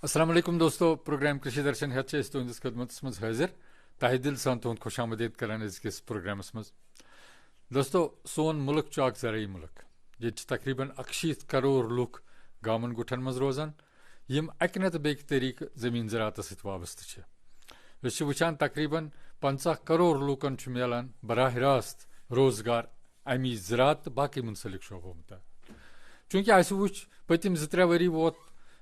अस्सलाम वालेकुम दोस्तों, प्रोग्राम कृषि दर्शन हेत तुंदिस खदमत मज हाजिर तहे दिल सान तुंद खुश आमदीद करान अजकिस प्रोग्रामस मज। दोस्तों, सोन मुल्क च अख ज़रई मुल्क। ये तकरीबन 1 करोड़ लुक गामन गुठन मज रोजान यम अकि नत बेक तरीक जमीन ज़राअत सत वाबस्त छ। वुचान तकरीबन 50 करोड़ लुकन मिलान बराह रास्त रोजगार अमी ज़राअत तो बाकी मुंसलिक शोबों मुताबिक। चूंकि अस वुच पतिम 2-3 वरी वोत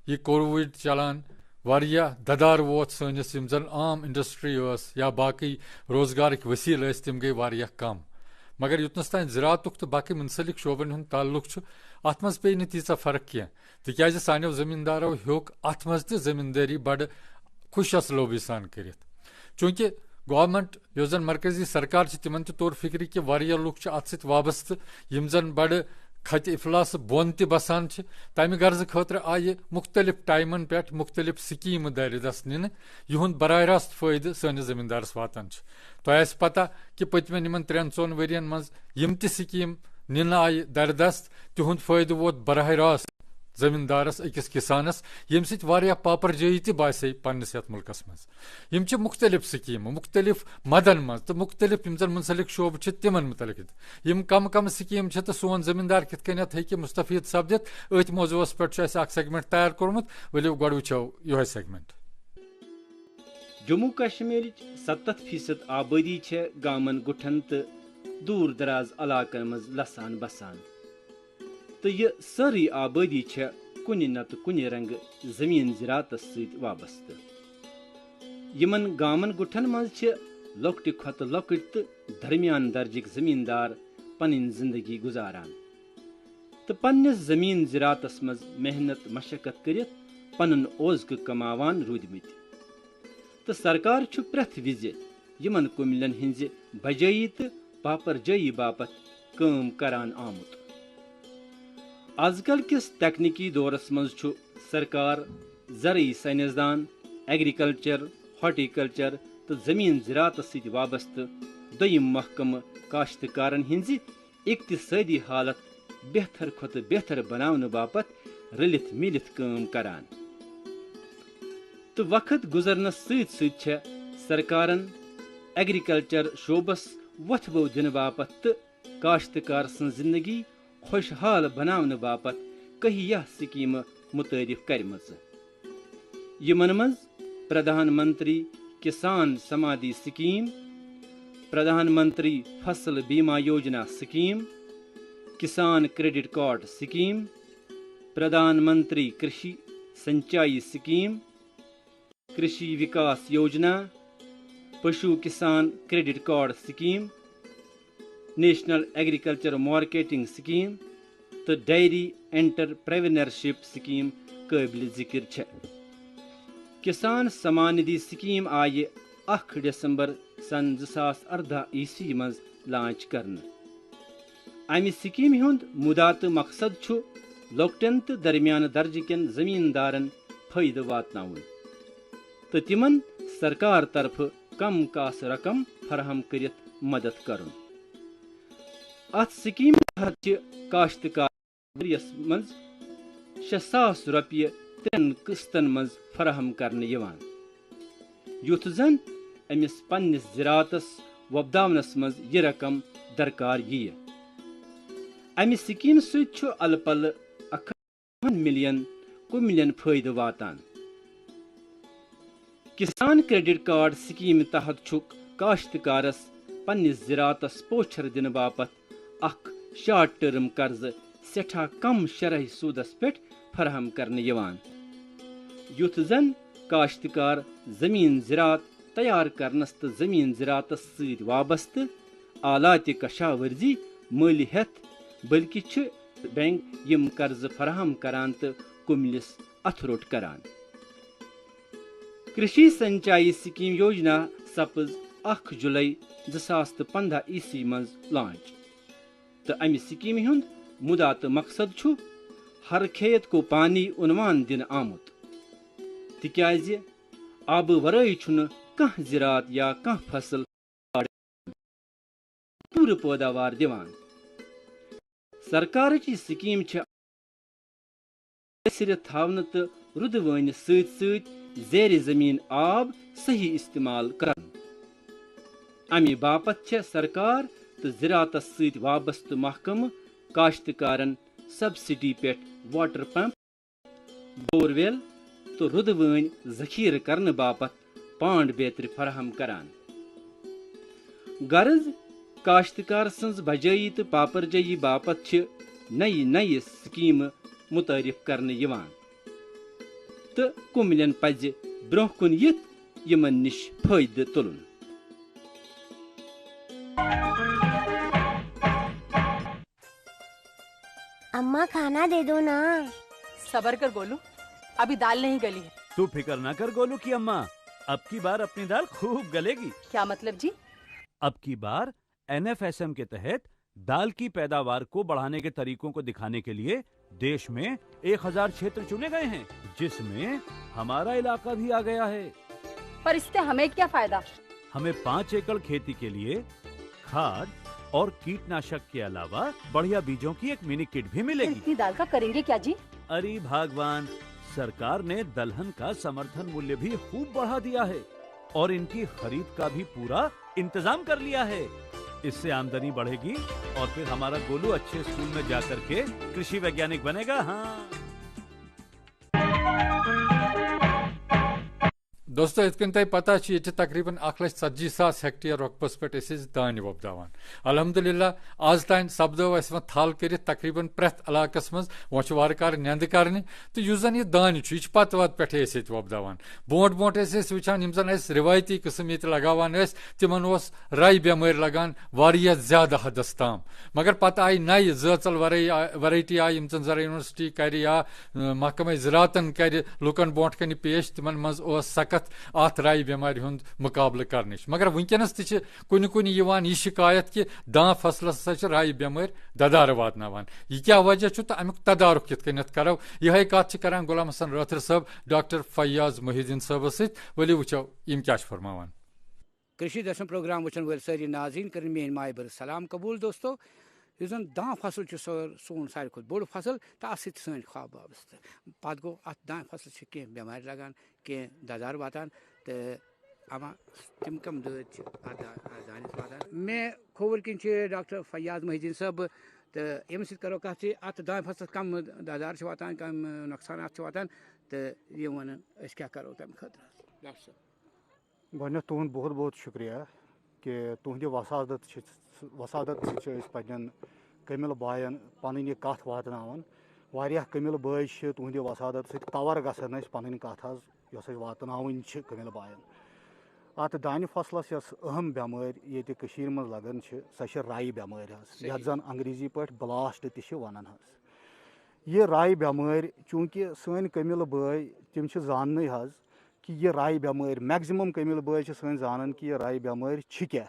ये कोविड चलान वारिया ददार वोत सनिस यम जन आम इंडस्ट्री या बाकी रोजगार वसील तम गई वारिया कम। मगर युतनस तान ज़राअतुक तो बाकी मुंसलिक शोबन हुंद ताल्लुक छु अत मज पे नी तीचा फर्क किया तिक्याज सानियो जमींदारो हेक अत मज त जमींदारी बड़ खुश असलोबी सान करित। चूंकि गवर्नमेंट यो जन मरकजी सरकार छ तिमन त तौर फिक्री कि वारिया लुक छ अत सत वाबस्त यम जन बड़ खत इफलास बोन त बसान छ। तमि गर्ज खतर आय मुख्तलिफ टाइमन पे मुख्तलिफ स्कीम दारिदस नीन युंद बराह रास्त फायदे सनिस जमींदारस वातान छ। तोह आस पता कि पतमें 3-4 वरियन मज यम त स्कीम नीन आय दारिदस तिहुंद फायदे वोत बराह रास्त जमींदारस अकिस किसानस यम सत वारिया पापर जई त बासे पन्निस यथ मुल्कस मज। यम छ मुख्तलिफ स्कीम मुख्तलिफ मदन मज तो मुख्तलिफ यम जन मुंसलिक शोब छ तिमन मुतलक यम कम कम स्कीम छ तो सोन जमींदार कित कन्यत हेकि मुस्तफीद सपदित अथ मौजूस पे अख सेगमेंट तैयार कोरमुत। वलियो गड वुचो यो सेगमेंट। जम्मू कश्मीर 70% आबादी छे गामन गुठन तो दूर दराज इलाकन मज लसान बसान तो यह सारी आबादी छे कुनि नत कुनि रंग जमीन ज़राअत सत वाबस्त। यमन गामन गुठन मज छे लॉकटि खत लॉकट तो दरमियान दर्जिक जमींदार पनिन जिंदगी गुजारान तो पन्निस जमीन ज़राअतस मज मेहनत मशक्कत करित पनन ओज़क कमावान रूदमित तो सरकार छु प्रथ विज यमन कुमिलन हिंज बजाई तो पापर जई बापत काम करान आमुत। आजकल किस तकनीकी दौरस मज छु सरकार ज़रई साइंसदान एग्रीकल्चर हॉर्टिकल्चर तो जमीन ज़राअत सत वाबस्त दोयम महकम काश्तकारन हिंज इक्तिसादी हालत बेहतर खुद बेहतर बनावन बापत रलित मिलित काम करान तो वक्त गुजरनस सत सरकारन एग्रीकल्चर शोबस वथबो दिन बापत तो काश्तकार सन जिंदगी खुशहाल बनावन बापत कहिया स्कीम मुतारिफ करमज। यमन मज प्रधानमंत्री किसान समाधि स्कीम, प्रधानमंत्री फसल बीमा योजना स्कीम, किसान क्रेडिट कार्ड स्कीम, प्रधानमंत्री कृषि सिंचाई स्कीम, कृषि विकास योजना, पशु किसान credit card scheme, national agriculture marketing scheme तो डेयरी एंटरप्रेन्योरशिप स्कीम काबिल जिक्र छे। किसान सम्मान निधि स्कीम आय 1 दिसंबर सन 2018 ईस्वी मज लॉन्च करन। अमि स्कीम हुंद मुदा तो मकसद छु लोकटन तो दरमियान दर्जकन जमींदारन फायदे वातनाउन तो तिमन सरकार तरफ कम कास रकम फराहम करित मदद करन। अत स्कीम तहत काश्तकार मज 6,000 रुपये 3 किस्तन मज फराहम करने यवान युथ जन अमिस पन्निस ज़राअतस वोबदावनस मज यह रकम दरकार यी। अमि स्कीम सत अलपल 1 मिलियन कुमिलियन फायदे वातान। किसान क्रेडिट कार्ड स्कीम तहत छुक काश्तकारस पन्निस ज़राअतस पोछर दिन बापत अख शॉर्ट टर्म कर्ज सेठा कम शरह सूदस पे फराहम करने यवान युथ जन काश्तकार जमीन ज़राअत तैयार करनस तो जमीन ज़राअतस सत वाबस्त आलात कशावर्जी माली हेथ बल्कि छ बैंक यम कर्ज फराहम करान तो कुमिलिस अथरोट करान। कृषि सिंचाई स्कीम योजना सपज 1 जुलाई 2015 ईस्वी मज लॉन्च तो अमि स्कीम हुंद मुदा तो मकसद छु हर खेत को पानी उन्वान दिन आमुत तिक्याज आब वराई छुन कह ज़राअत या कह फसल पूर पैदावार दिवान। सरकार की स्कीम छ थावन तो रुदवान सत सत ज़ेर ज़मीन आब सही इस्तेमाल कर अमे बापत छे सरकार तो ज़राअतस सत वाबस्तु महकमह काश्तकारन सब्सिडी पे वाटर पंप बोरवेल तो रुदवान जखीर करने बापत पांड बेतर फराहम करान गर्ज काश्तकार सन्ज बजाई तो पापरजयी बापत छे नई नई स्कीम मुतारिफ करने यवान तो कुमलन पज ब्रोह कुन यिथ यमन निश फायदे तुलन अम्मा खाना दे दो ना। सबर कर गोलू, अभी दाल नहीं गली है। तू फिक्र ना कर गोलू की अम्मा, अब की बार अपनी दाल खूब गलेगी। क्या मतलब जी? अब की बार NFSM के तहत दाल की पैदावार को बढ़ाने के तरीकों को दिखाने के लिए देश में 1000 क्षेत्र चुने गए हैं, जिसमें हमारा इलाका भी आ गया है। पर इससे हमें क्या फायदा? हमें 5 एकड़ खेती के लिए खाद और कीटनाशक के अलावा बढ़िया बीजों की एक मिनी किट भी मिलेगी। इतनी दाल का करेंगे क्या जी? अरे भगवान, सरकार ने दलहन का समर्थन मूल्य भी खूब बढ़ा दिया है और इनकी खरीद का भी पूरा इंतजाम कर लिया है। इससे आमदनी बढ़ेगी और फिर हमारा गोलू अच्छे स्कूल में जाकर के कृषि वैज्ञानिक बनेगा। हाँ दोस्तों इतकन तय पता ये तकरीबन 1,70,000 हेक्टेयर रकबस पे दान वपदावान। अल्हम्दुलिल्लाह आज तान सपदो वो थल कर तकरीबन प्रेथ इलाकस मज वो वार नंद करने तो जन यह दान यह पत वत पे वपदावान। ब्रोट ब्रोट वचान यम जन रिवायती किस्म ये लगावान तिमन राय बेमार लगान वारिया ज्यादा हदस ताम, मगर पत आई नई जल वैरायटी आई यम जरा यूनिवर्सिटी कर या महकमा ज़राअतन कर लुकन ब्रोट कन पेश तिमन मज सख्त अत राय बेमार हुंद मुकाबले करने, मगर वनकस तुन कुन यह शिकायत कि दाँ फसलस हसा राय बेमार ददार वातनावान। यह क्या वजह तो अमुक तदारुक कित कन करो यह कत करान गुलाम हसन राथर साहब डॉक्टर फैयाज मोहिद्दीन साहब सत वलियो वुचो यम क्या फरमावान। कृषि दर्शन प्रोग्राम वचन वल सारी नाज़रीन कर मेन माय बर सलाम कबूल। दोस्तों यह जन दाँ फसल सोन सारे खुद बोड़ फसल तो अत सन ख्वाब वाबस्त पत गो अत दाँ फसल कह बेमार लगान कह ददार वातान तो अमा तम कम दद दानस वातान। मे खोवर किन डॉक्टर फैयाज मोहिद्दीन साहब तो अम सो कत अत दाँ फसल कम ददार वातान कम नुकसान वातान तो ये वन क्या करो तम खतर डॉक्टर साहब। गो तुंद बहुत बहुत शुक्रिया कि तुंद वसादत पन्न कमिल बायन पन यह कत वातान वारिया कमिल बाय तुंद वसादत सत कवर गसन पन कत यस वातान कमिल बायन। अत दान फसलस यस अहम बेमार ये मज लगन सह राय बेमार यथ जन अंग्रेजी पे ब्लास्ट वन यह राय बेमार चूँकि सन कमिल बाय तम जान कि यह राय बेमार मैक्सिमम कमिल बाय सन जान कि यह राय बेमार क्या,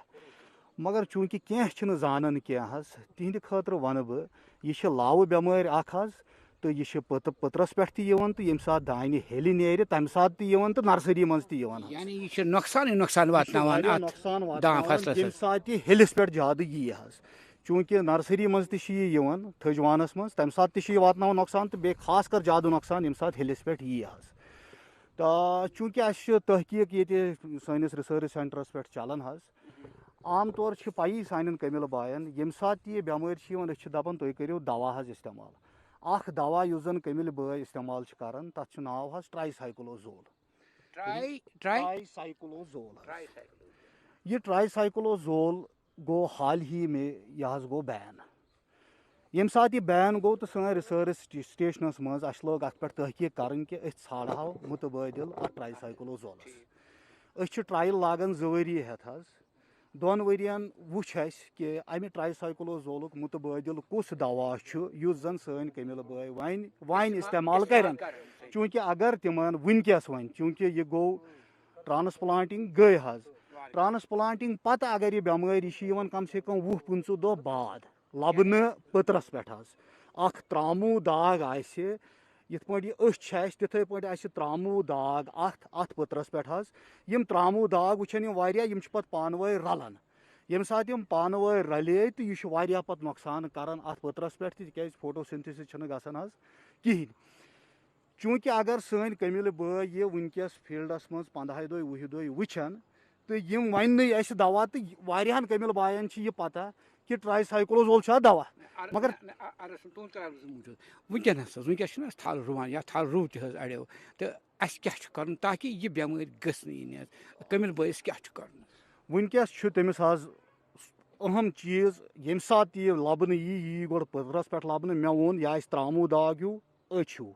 मगर चूँकि कह जान कह तिहद खतर वन बह यह लाव बेमार तो यह पत्रस पे तो ये सात दान हेल नेर तम सात तो नर्सरी मज नुकसान सात हेलिस पे ज्यादा यी चूँकि नर्सरी मज थजवानस मज तम सात वातना नुकसान तो बे खास कर ज्यादा नुकसान ये सात हेलिस पे यी तो चूँकि तहकीक ये सैनिस रिसर्च सेंटरस पे चलान आम तौर पाई सान कमिल बायन ये सात यह बेमार दपान तुम करो दवा इस्तेमाल अख दवा युस जन कमिल बाय इस्तेमाल करान तथ नाव ट्राईसाइक्लोजोल। यह ट्राईसाइक्लोजोल गो हाल ही में यह गो बैन। ये सात यह बैन गो तो सन रिसर्च स्टेशनस मज लोग अत पे तहकीक कर कि ाड़ो मुतबादिल ट्राईसाइक्लोजोलस ट्रायल लागन 2 वरी हेत 2 वरियन वुच कि अमि ट्राईसाइक्लोजोल मुतबादिल कुस दवा युस जन सन कमिल बाय वन इस्तेमाल करन। चूँकि अगर तिमन वनकस वन चूँकि यह गो ट्रांसप्लांटिंग गई ट्रांसप्लांटिंग पत अगर यह बेमार यह कम से कम 20-25 दह बाद लबन पत्रस पे त्रामू दाग यथ पे तिथे पे त्रामू दाग अत पत्रस पे त्रामू दाग वुचन पे पानवे रलन ये सात पानवे रले तो यह पत नुकसान करान अत पत्रस पे तिक फोटोसिंथेसिस गसान कहीं चूंकि अगर सन कमिल बय ये वनकस फील्डस मज 15 दुह 20 दुह वुचन तो यम वन दवा तो वारियान कमिल बायन यह पता कि ट्राईसाइक्लोजोल दवा मगर वनकस थल रुवान या थल रुव तह अड़ो तो अस क्या कर ताकि यह बेमारी गई कमिल बयस क्या कर वनकस तमिस अहम चीज ये सात यह लबन यी गो पथरस पे लबन मे वोन यह त्रामू दाग हूँ अच हूँ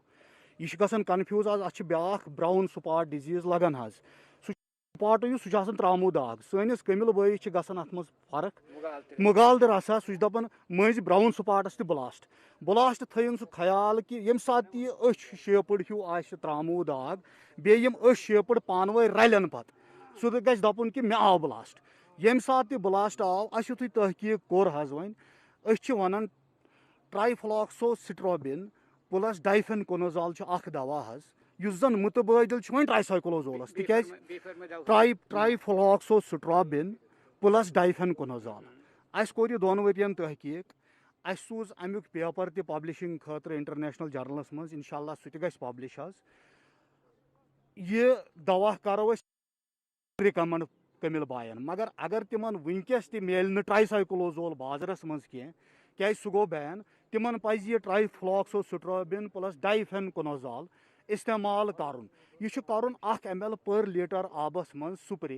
यह कन्फ्यूज आज अ ब्या ब्राउन स्पॉट डिजीज लगान स्पॉट सह त्रामू दाग सैनिस कमिल बयस गसान अत मज फर्क मुगालदर हसा सह दपान मज ब्राउन स्पॉटस ब्लास्ट ब्लास्ट थन सह ख्याल कि ये सात अच शेपड हूँ आ त्रामू दाग बेम अच शेपड पान वे रलन पत सह गि दपुन कि मे आव ब्लास्ट ये सात ब्लास्ट आव अस यु तहकीक कोर वन वन ट्राईफ्लॉक्सोसिट्रोबिन प्लस डाइफेनकोनाजोल दवा युस जन मुतबादिल वन ट्राईसाइक्लोजोलस तिकाज ट्राईफ्लॉक्सोसिट्रोबिन प्लस डाइफेनकोनाजोल अस कोर दोन वरियन तहकीक अस सूज अमुक पेपर ते पब्लिशिंग खतर इंटरनेशनल जर्नलस मज इंशाल्लाह सह गि पब्लिश यह दवा करो रिकमेंड कमिल बायन मगर अगर तिमन वनकस मिल ट्राईसाइक्लोजोल बाजारस मज क्या सह गो बैन तिमन पज यह ट्राईफ्लॉक्सोसिट्रोबिन प्लस डाइफेनकोनाजोल इस्तेमाल करन यह कर 1 ml पर लीटर आबस मज स्प्रे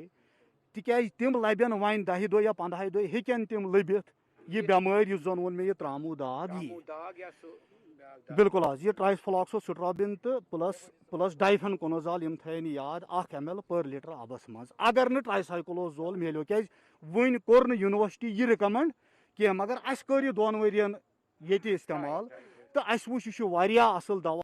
तिकाज तिम लबन वन 10 दुह या 15 दुह हेकन तिम लबित यह बेमारी जन वोन मे यह त्रामू दाग बिल्कुल यह ट्राईफ्लॉक्सोसिट्रोबिन तो प्लस डाइफेनकोनाजोल यम थन याद 1 ml पर लीटर आबस मज अगर न ट्राईसाइक्लोजोल मिलो क्या वन कोर यूनिवर्सिटी यह रिकमेंड कह मगर अस कर यह दोन वरियन ये इस्तेमाल तो अस वो यह असल दवा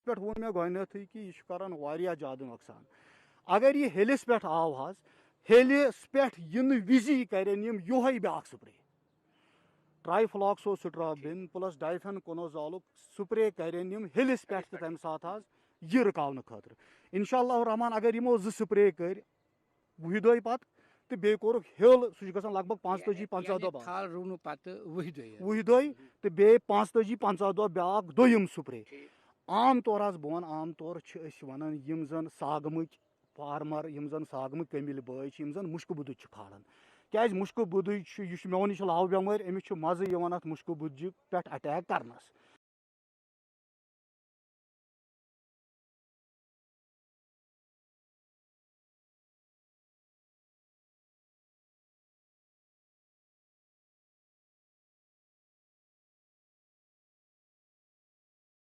पे वो मे गथी कि यह करान ज्यादा नुकसान अगर यह हेलिस पे आव हेलिस पे इन विजी करन योहे ब्या स्प्रे ट्राईफ्लॉक्सोसिट्रोबिन प्लस डाइफेनकोनाजोल स्प्रे करन हेलिस पे तम सात यह रुकावन खतर इंशाअल्लाह रहमान अगर यमो 2 स्प्रे कर 20 दुह पत तो बे कोर हेल सह लगभग 45-50 दुह 20 दुह तो बे 45-50 दुह ब्या दोयम स्प्रे आम तौर बह आम तौर वन यम जन सागमक फार्मर यम जन सागमक कमिल बय यम जन मुश्क बुद खाड़न क्या मुश्क बुद मे नश लाव बेमार अमिस मज़ अत मुश्क बुद पे अटैक करनस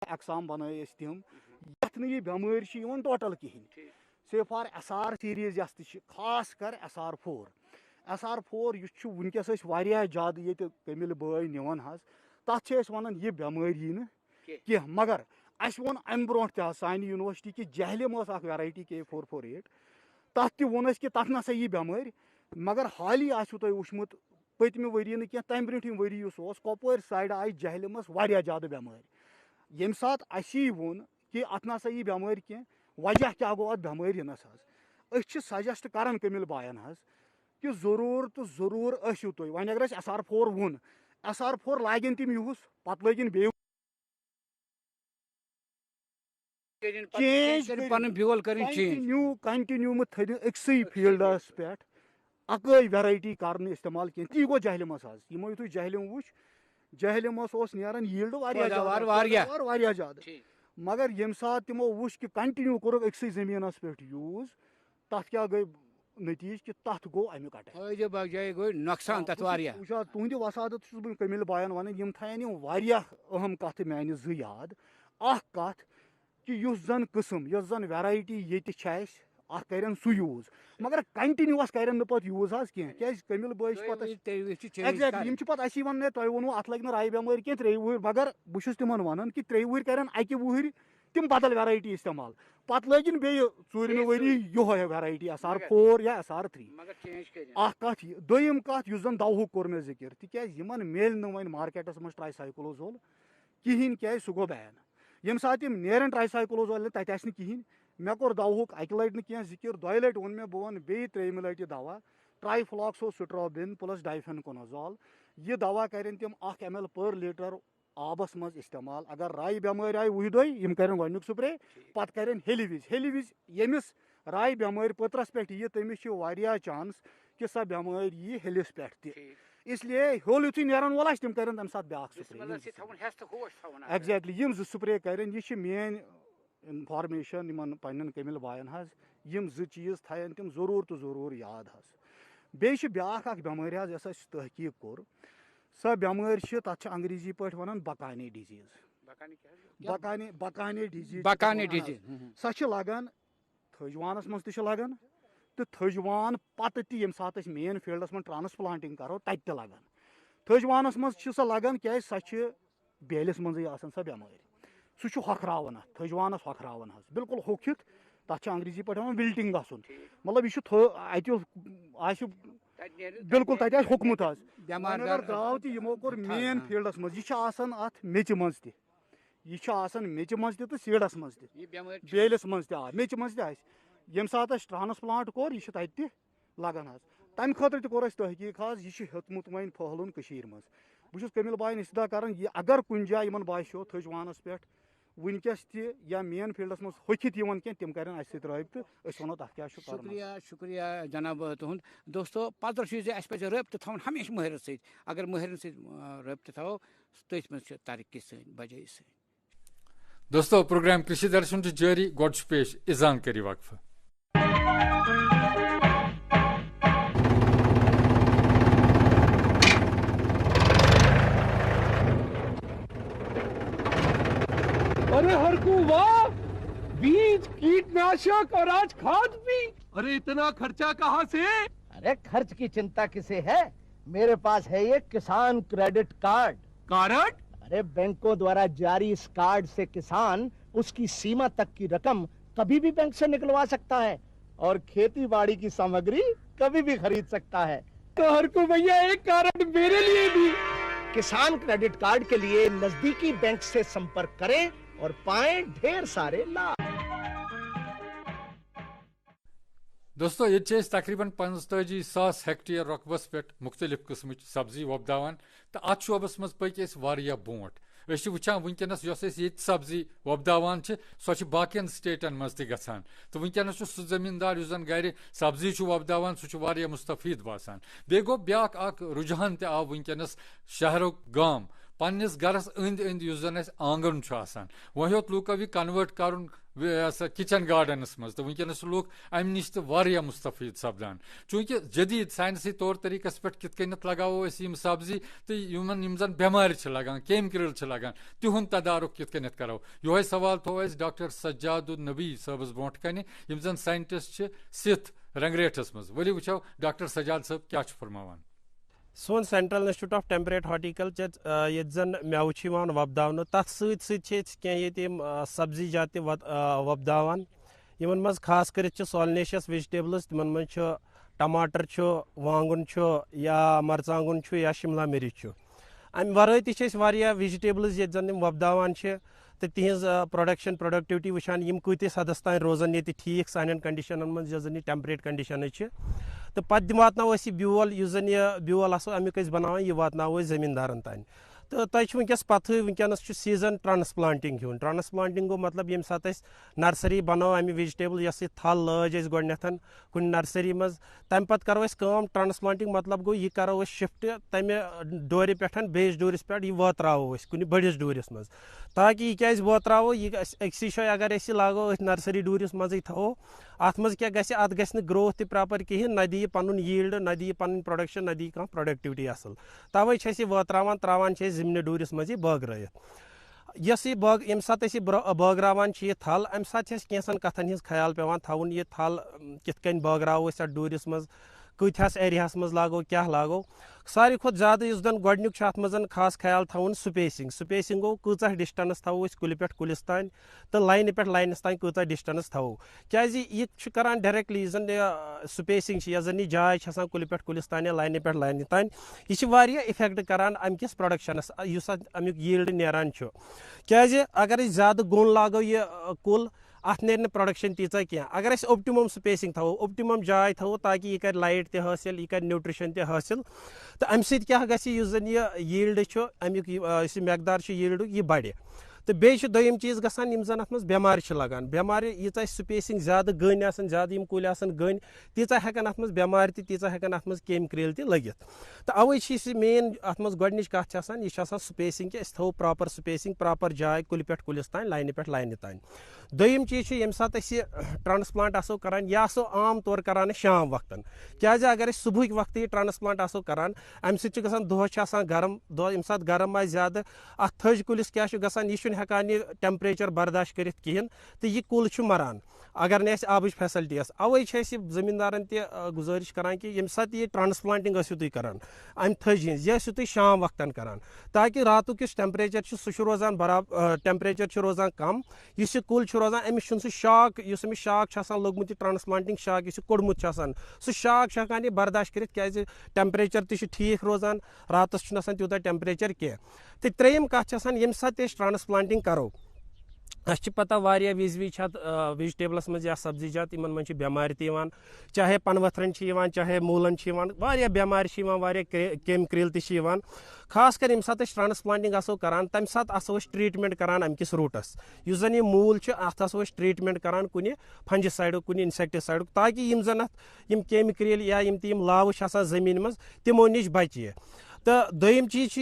एक्साम बन तम ये यह बेमारी टोटल कहें से फॉर SR सीरीज खास कर SR4 यह वनकस ज्यादा ये कमिल बय निवान तथ वन यह बेमारी कह मगर अस वोन अम ब्रो सान यूनिवर्सिटी कि जहलिम वेराइटी K448 तथ वोन कि तथ नसा यह बेमारी मगर हाल ही आसो तुम वुचमुत पतम वरी कह तम ब्रोठम वरी कपवर साइड आई जहलिमस ज्यादा बेमारी ये सात वोन कि अत नसा यह बेमारी कह वजह क्या गो अत बेमारी सजेस्ट करान कमिल बायन कि जरूर तो जरूर आसो तुम वन अगर SR4 वोन SR4 लागन तम यूज पत लगन बे कंटिन्यू मत थो अक्सई फील्डस पे अकै वेराइटी कर इस्तेमाल कह ती गो जहलिमस यमो तुम जहलिम वुच जहलिमस नीरान यील्ड ज्यादा मगर ये सात तमो वुच कि कंटिन्यू कोर अक्सई जमीनस पे यूज तथ क्या गई नतीज कि तथ गो अमुक नुकसान तुहद वसादत कमिल बायन वन यम थन अहम कथ मान 2 याद कथ कि युस जन किस्म युस जन वेराइटी ये कर सू यूज मगर कंटिन्यूस कर पे यूज क्या कमिल बय एग्जैक्टली पे अस वन तुम वोनू अत लग राय बेमारी कह 3 वुहर मगर बहुत तिम वन कि 3 वुहर कर 1 वुहर तम बदल वेराइटी इस्तेमाल पत लगन बे 4 वरी योहे वेराइटी SR4 या SR3 कथ दोयम कथ युस जन दवह कोर मे जिक्र तिक मिल वन मार्केटस मज ट्राईसाइक्लोजोल कहें क्या सह गो बैन ये सात नेरन ट्राईसाइक्लोजोल तथ कहें मे कोर दवह 1 लट कह जिक्र 2 लट वोन मे बह वन बे 3 लट दवा ट्राइफ्लॉक्सोसिट्रोबिन प्लस डाइफेनकोनाजोल यह दवा करें तम 1 ml पर लीटर आबस मज इस्तेमाल अगर राय बेमार आय वह दोय यम करें गोडनुक स्प्रे पत करें हेलिविज यमिस राय बेमार पत्रस पे यह तमिस वारिया चांस कि सह बेमार यी हेलिस पे इसलिए होल युथु नेरन वोल तम करें तम साथ ब्याक स्प्रे एग्जैक्टली यम जो स्प्रे करें यह मेन इन्फॉर्मेशन इन पन्न कमिल बायन यम जो चीज थयन तम जरूर तो जरूर याद बेच ब्याक बेमार यस तहकीक कोर सह बेमार तथ अंग्रेजी पे वन बकानी डिजीज सह लगान थजवानस मज लगान तो थजवान पत यम सात मेन फील्डस में ट्रांसप्लांटिंग करो तत लगान थजवानस मज सह लगान क्या सह बेलिस मज सह बेमार सह हखरावन थजवानस हखरावन बिल्कुल होखित तथ अंग्रेजी पे विल्टिंग गसन मतलब यह बिल्कुल तत हुकमुत द्राव तमो कोर मेन फील्डस मज यह मेच मज यह मेच मज तो सीडस मज बेलिस मज मेच मज यम सात ट्रांसप्लांट कोर यह तत लगान तम खतर कोर तहकीक यह हेतमुत वो फहलन मज बहुत कमिल बायन इस्तदा कर अगर कुछ जाए इन बासो थजवानस पे वनकस या मेन फील्डस मज होखित कह तम कर रबत वो तथ क्या शुक्रिया शुक्रिया जनाब तुंद दोस्तों पत्र पे रबत थवन हमेशा महर अगर महर रबत थो तथ मज तरक्की सन बजाई सन दोस्तों प्रोग्राम कृषि दर्शन जारी गोड पेश इजान करी वक्फ अरे हरकू वाह बीज कीटनाशक और आज खाद भी। अरे इतना खर्चा कहाँ से? अरे खर्च की चिंता किसे है, मेरे पास है ये किसान क्रेडिट कार्ड। कार्ड? अरे बैंकों द्वारा जारी इस कार्ड से किसान उसकी सीमा तक की रकम कभी भी बैंक से निकलवा सकता है और खेती बाड़ी की सामग्री कभी भी खरीद सकता है। तो हरकू भैया एक कार्ड मेरे लिए भी। किसान क्रेडिट कार्ड के लिए नजदीकी बैंक से संपर्क करें और पाएं ढेर सारे लाभ। दोस्तों ये तकरीबन 45,000 हेक्टेयर रकबस पे मुख्तलिफ किस्म सब्जी वोपदावान तो अत शोबस मज पक वारिया बोट वुचान वनकस ये सब्जी वोपदावान सो बाकियन स्टेटन मज तन तो वनकस सह जमींदार जन गर सब्जी वोपदावान सह मुस्तफीद बासान बे गो ब्या रुझान तव वनकस शहरों गाम पन्निस गरस अंद अंद जन आंगन वह लूको यह कन्वर्ट कर किचन गार्डनस मज तो वनकस लूक अमि नश तो मुस्तफीद सपदान चूंकि जदीद साइंसी तौर तरीकस पे कित लगावो सब्जी तो यम जन बेमार लगान केमिकल लगान तिहुंद तदारुक कित करो यो सवाल थो डॉक्टर सज्जादुल नबी सबस ब्रोट कन यम जन साइंटिस्ट सिथ रंगरेठस मज वली वुचो डॉक्टर सज्जाद साहब क्या फरमावान। सोन central institute of temperate horticulture ये जन मेव वपदावन तथ सब्जी सब्जीजात वपदावन इन मज खास कर सोलनेशियस वेजिटेबल्स तिमन मज टमाटर वांगुन या मरचांगुन या शिमला मिर्च अम वर वेजिटेबल्स ये जन वपदावन तो तिहज प्रोडक्शन प्रोडक्टिविटी वुचान यम कतीस हदस तान रोजान ये ठीक सान कंडीशन मज जन टेम्परेट कंडीशन तो पत वातनो ब्यूल जन यह ब्यूल अमुक बनान यह वातनो जमींदारन तान तो तुम वनकस पथ वनकस सीजन ट्रांसप्लांटिंग ट्रांसप्लांटिंग गो मतलब ये सात नर्सरी बनो अमि वेजिटेबल यह थल लज गोडन कुन नर्सरी मज तम पत करो ट्रांसप्लांटिंग मतलब गो यह करो शिफ्ट तमे डोर पे बेस डोरिस पे यह वात्रावो कुन बड़िस डोरिस मज ताकि यह क्या वात्रावो यह अक्सी शे अगर लागो नर्सरी डोरिस मज थो अत मज क्या अत गि ग्रोथ त प्रॉपर कहें न दी पन यील्ड न दी पन प्रोडक्शन न दी कह प्रोडक्टिविटी असल तवे वात्रावान त्रावान जिमन डूरिस मज बागरत यस यह बाग यम सात बागरावान यह थल अम सात कैंसन कथन हज ख्याल पेवान थवन यह थल कित बागरावो अत डूरिस मज कथस एरियास मज लागो क्या लागो सारी खुद ज्यादा इस दिन गोडनुक अत मज खास ख्याल थवन स्पेसिंग गो कूचा डिस्टेंस थो कुल पे कुलिस तान तो लाइन पे लाइनस तान कूचा डिस्टेंस थो क्या यह करान डायरेक्टली जन स्पेसिंग या जन जाय कुल पे कुलिस तान या लाइन पे लाइन तान यह इफेक्ट करान अमकिस प्रोडक्शनस अमुक यील्ड नेरान क्या अगर ज्यादा गुन लागो यह कुल अत नेर प्रोडक्शन तीचा क्या अगर अस ऑप्टिमम स्पेसिंग थो ऑप्टिमम जाय थो ताकि यह कर लाइट ते हासिल यह कर न्यूट्रिशन ते हासिल तो अमि सत क्या गसी युस जन यह यील्ड छ अमिक यह मैकदार छ यील्ड यह बढ़ तो बेच दोयम चीज गसान यम जन अत मज बेमार लगान बेमार यीचा स्पेसिंग ज्यादा गन आसन ज्यादा यम कुल आसन गन तीचा हेकन अत मज बेमार तीचा हेकन अत मज केम क्रेल ते लगित तो अवै मेन अत मज गोडनिच कथ आसान यह स्पेसिंग कि थो प्रॉपर स्पेसिंग प्रॉपर जाय कुल पे कुलिस तान लाइन पे लाइन तान दोयम चीज यम सात ट्रांसप्लांट आसो करान यह आसो आम तौर करान शाम वक्तन क्या अगर सुबह वक्त यह ट्रांसप्लांट आसो करान अमि सत दोहस गरम यम सात गरम आ ज्यादा अत थज कुलिस क्या गसान यह हेकान यह टेम्परेचर बर्दाश्त करित कहें तो यह कुल मरान अगर न आबच फैसिलिटी अवै जमींदारन गुजारिश करान कि यम सात यह ट्रांसप्लांटिंग तुम करान अमि थज हज यह तुम शाम वक्तन करान ताकि रातुक टेम्परेचर सह रोजान बराबर टेम्परेचर रोजान कम इस कुल रोजान अमिस सह शाक अमिस शाक लोगमुत ट्रांसप्लांटिंग शाक इस कोड़मुत सह शाक हेकान यह बर्दाश्त कर क्या टेम्परेचर तह ठीक रोजान रातस तूत टेम्परेचर कह तो त्रेयम कत यम सात ट्रांसप्लांटिंग करो अस पता वारिया विज वेजिटेबलस मज या सब्जी जात इन मज बेमार तवान चाहे पनवथरन चाहे मूलन वारिया बेमार वारिया केम क्रिल तवान खास कर यम सात ट्रांसप्लांटिंग आसो करान तम सात आसो ट्रीटमेंट करान अमकिस रूटस युस जन यह मूल अत आसो ट्रीटमेंट करान कुन फंजिसाइड कुन इंसेक्टिसाइड ताकि यम जन यम केम क्रिल या यम लाव जमीन मज तिमो निश बचे तो दोयम चीज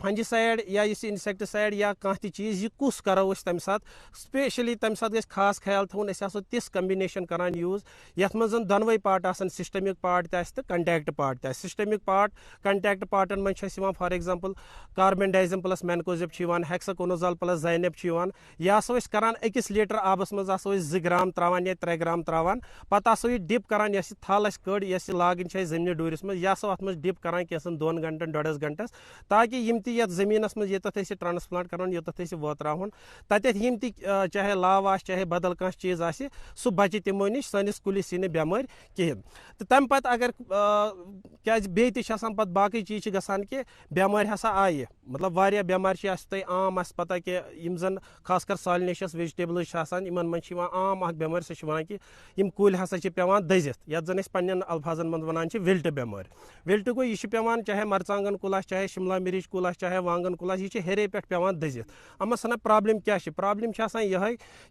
फंजिसाइड या इंसेक्टिसाइड या कह चीज यह कुस करो तम सात स्पेशली तम सात गस खास ख्याल थवन असो तिस कम्बिनेशन करान यूज यथ मज दोनवे पार्ट आसन सिस्टमिक पार्ट तो कंटैक्ट पार्ट तो सिस्टमिक पार्ट कंटैक्ट पार्टन मज for example carbendazim plus mancozeb hexaconazole plus zineb यह आसो करान अकिस लीटर आबस मज आसो 2 ग्राम त्रावान या 3 ग्राम त्रावान पत आसो यह डिप करान यह थल कड़ यह लागन जमीन डूरिस मज यह आसो अत मज डिप करान कैसन 2 घंटन 1.5 घंटस ताकि यम ती जमीनस मज ये ट्रांसप्लांट कर योत वोत्रावन तत यम ती चाहे लाव आ चाहे बदल कह चीज आ सह बचे तमो नश सनिस कुलिस यी बेमार कहें तो तम पत अगर क्या बे पत बाकी चीज गसान कि बेमार हसा आय मतलब वारिया बेमार आम आस पता कि यम जन खास कर सालिनेशियस वेजिटेबल्स इन मज आम बेमार सह वन कि यम कुल हसा पेवान दजित यथ जन पन्न अल्फाजन मज वन विल्ट बेमार विल्ट गो यह पेवान चाहे मरचांगन कुल चाहे शिमला मिर्च कुल चाहे वांगन कुल यह हेरे पे पेवान दजित अमस सना प्रॉब्लम क्या प्रॉब्लम यह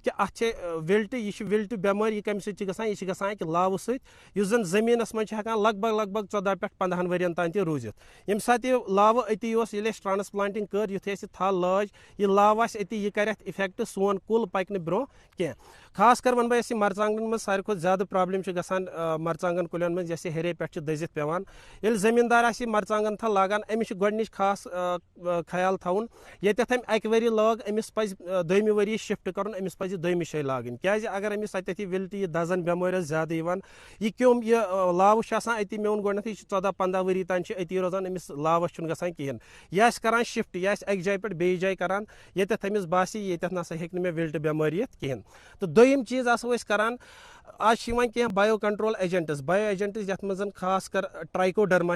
कि अत यह विल्ट बेमार यह कम सह गसान कि लाव सन जमीनस मज लगभग 14 पे 15 वरियन तान रूजित यम सात लाव अति ट्रांसप्लांटिंग कर युथ थल लाज यह लाव अति यह कर इफेक्ट सोन कुल पकन ब्रो कह खास कर वन बह मरचांगन मज सारे खुद ज्यादा प्रॉब्लम गसान मरचांगन कुलन मज जैसे हेरे पे दजित पेवान ये जमींदार मरचांगन थल लागान अमिस गोडनिच खास ख्याल थवन यथ अक वरी लाग अमिस पज दोयमि वरी शिफ्ट कर अमिस पज दोयमि शे लागन क्या अगर अमिस अति विल्ट यह दजन बेमार ज्यादा यह क्यों यह लाव अति मे वो गोडन 14-15 वरी तान अति रोजान अमिस लावस गसान कहें यह करान शिफ्ट यह अक जाय पे बे जाय करान यथ अमिस बासी ये नसा हे मे विल्ट बेमार ये कहें तो दोयम चीज आसो करान आज कह बायो कंट्रोल एजेंट्स यथ मज खास कर ट्राइकोडर्मा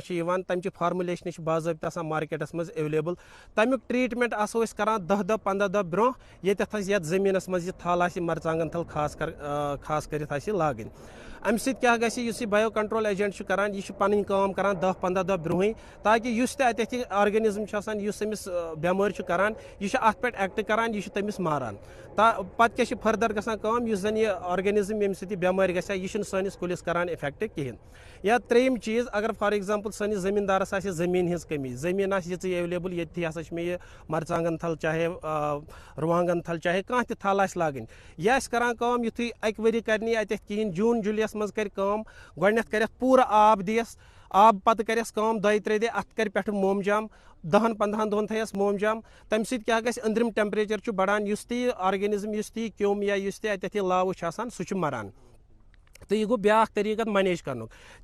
तम फार्मुलेशन बाज़ाब्त मार्केटस मज अवेलेबल तमिक ट्रीटमेंट आसो करान 10-15 दह ब्रो ये जमीनस मज थल मरचांगन थल खास कर लागन अम क्या गि बायो कंट्रोल एजेंट करान यह पन काम करान 10-15 दह ब्रोह ताकि अति ऑर्गेनिज्म अमिस बेमार करान यह अत पे एक्ट करान यह तमिस मारान पत क्या फर्दर गसान यह जन यह ऑर्गेनिज्म यम सत बेमार गया यह सनिस कुलिस करान इफेक्ट कहें या त्रेयम चीज अगर फॉर एग्जांपल सनिस जमींदारस जमीन हज कमी जमीन अवेलेबल ये हसा मे मरचांगन थल चाहे रुवांगन थल चाहे कह थल लागन यह करान युथु अक वरी कर कहें जून जुलाईस मज कर गोडनथ कर पूरा आब दियस आब पत कर 2-3 दह अत कर पे मोमजाम 10-15 दोहन थयस मोमजाम तम क्या अंदरिम टेम्परेचर बढ़ान युस ती ऑर्गेनिज्म युस ती क्योम या युस ती अति लाव सह मरान तो यह गो ब्याक तरीक मैनेज कर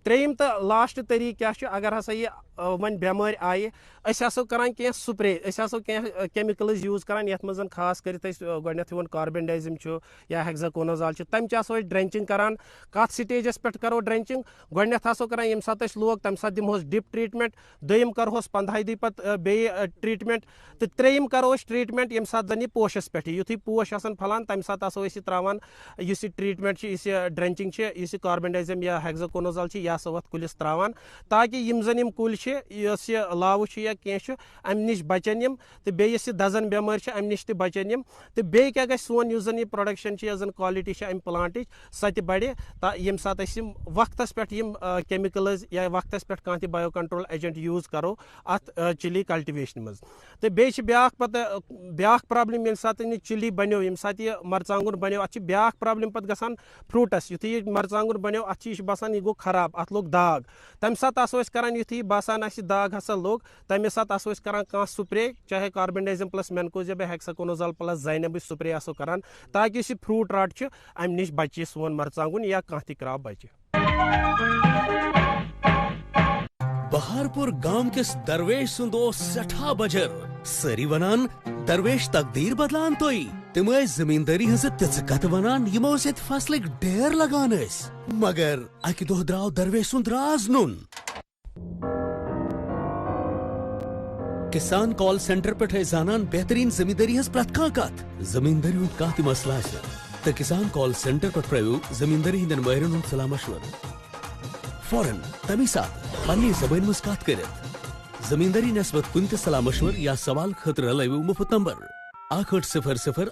त्रेम तो लास्ट तरीक क्या अगर हसा यह वन बेमार आये असो करान कह स्प्रे असो कह केमिकल्स यूज करान यथ मज खास कर गोडनेथ वन कार्बेंडाइजिम या हेक्साकोनाजोल तम ड्रेंचिंग करान कत स्टेजस पे करो ड्रेंचिंग गोडनेथ आसो करान यम सात लोग तम सात दिमोस डिप ट्रीटमेंट दोयम करोस 15 दी पत बे ट्रीटमेंट तो त्रेम करोस ट्रीटमेंट यम सात जन पोशस पे युथी पोश आसान फलान तम सात आसो त्रावान इस ट्रीटमेंट इस ड्रेंचिंग इस कार्बेंडाइजिम या हेक्साकोनाजोल यह सो अत कुलिस त्रावान ताकि यम जन कुल लाव या कह अम नश बचन यम तो बेस दजन बेमार अम नश बचन यम तो बे क्या गि सोन यह जन प्रोडक्शन जन क्वालिटी अम प्लांट सह बढ़े यम सात वक्तस पे केमिकल्स या वक्तस पे कह बायो कंट्रोल एजेंट यूज करो अत चिली कल्टिवेशन मज तो बे ब्या प्रॉब्लम ये सात चिली बनो ये सात मरचांगुन बनो अत ब्या प्रॉब्लम पे गसान फ्रूटस युथी मरचांगुन बनो अत बसान यह गो खराब अत लोग दाग तम सात आसो करान युथी बसान दाग हसा लोग तमे सात आसो करान कह स्प्रे चाहे carbendazim plus mancozeb hexaconazole plus zineb spray आसो करान ताकि इस फ्रूट राट अम नश बचे सोन मरचांगुन या कह क्रॉप बचे। बहारपुर गांव किस दरवेश सुंदो सठा बजर सरी वनान दरवेश तकदीर बदलान तोई तम जमींदारी हज तिज कत वनान यमो सत फसलक ढेर लगान मगर अकि दो द्राव दरवेश सुंद राज नुन किसान कॉल सेंटर पे जानन बेहतरीन जमींदारी हज प्रत कत जमींदारी हूं कत मसला तो किसान कॉल सेंटर पे प्रयो जमींदारी हिंदन माहिरन हूं सलाह मशवर फौरन तमी साथ पन्नी जबान मज कत कर जमींदारी नस्बत कुन त सलाह मशवर या सवाल खतर लयू मुफ्त नंबर 8800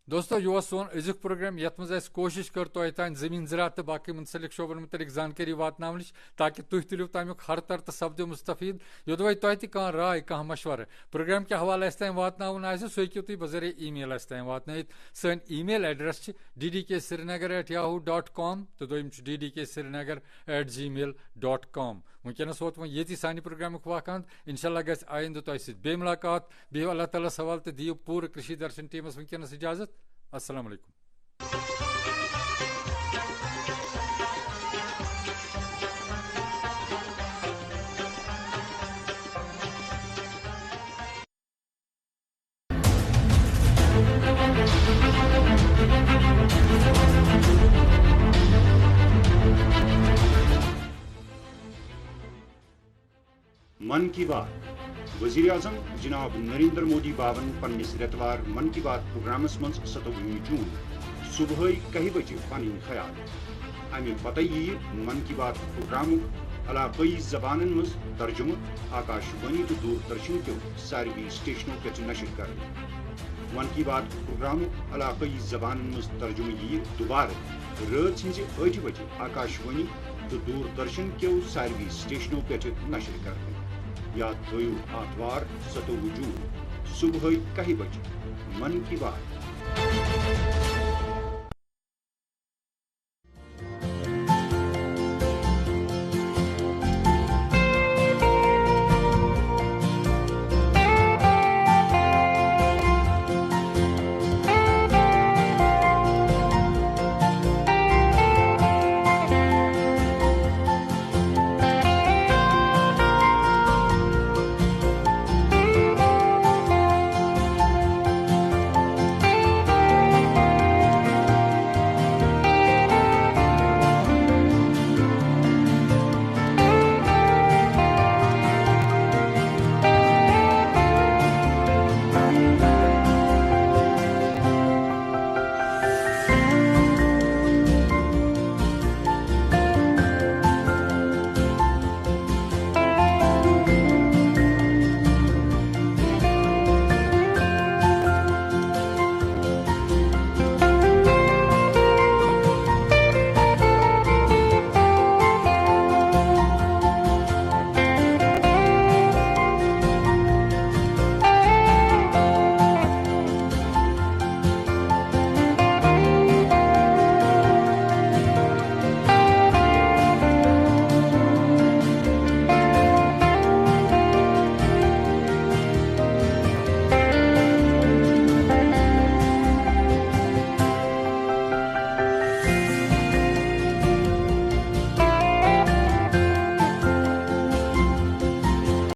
दोस्तों यह सोन अजुक प्रोग्राम यथ मज कोशिश कर तो तान जमीन ज़राअत तो बाकी मुंसलिक शोबन मुतलिक जानकारी वातन ताकि तुह तुलियो तमुक हर तर तो सपदो मुस्तफीद योदवे तह तह राय कह मशवर प्रोग्राम के हवाले तान वातन सह हेकू तुम बजरिए ई मेल तान वातन सन ई मेल एड्रेस ddksrinagar@yahoo.com तो दोम ddksrinagar@gmail.com वनकस वोत ये सान प्रोग्राम वक्त इंशाल्लाह गि आइंद तह बे मुलाकात बिहु अल्लाह ताला सवाल तो दियो पूरे कृषि दर्शन टीमस वनकस इजाजत अस्सलाम वालेकुम। मन की बात वज़ीर आज़म जनाब नरेंद्र मोदी बावन पन्निस रेतवार मन की बात प्रोग्रामस मं 27 जून सुबह 1 बजे पन ख्याल अमे पत मन की बात प्रोग्राम इलाकई जबानन मं तर्जुम आकाशवाणी तो दूरदर्शन के सारवी स्टेशनों पे नशर कर मन की बात प्रोग्राम इलाकई जबानन मं तर्जुम दोबारा रात 8 बजे आकाशवाणी तो दूरदर्शन के सारवी स्टेशनों पे नशर कर याद थो आतवार 27 जून सुबह 1 बजे मन की बात।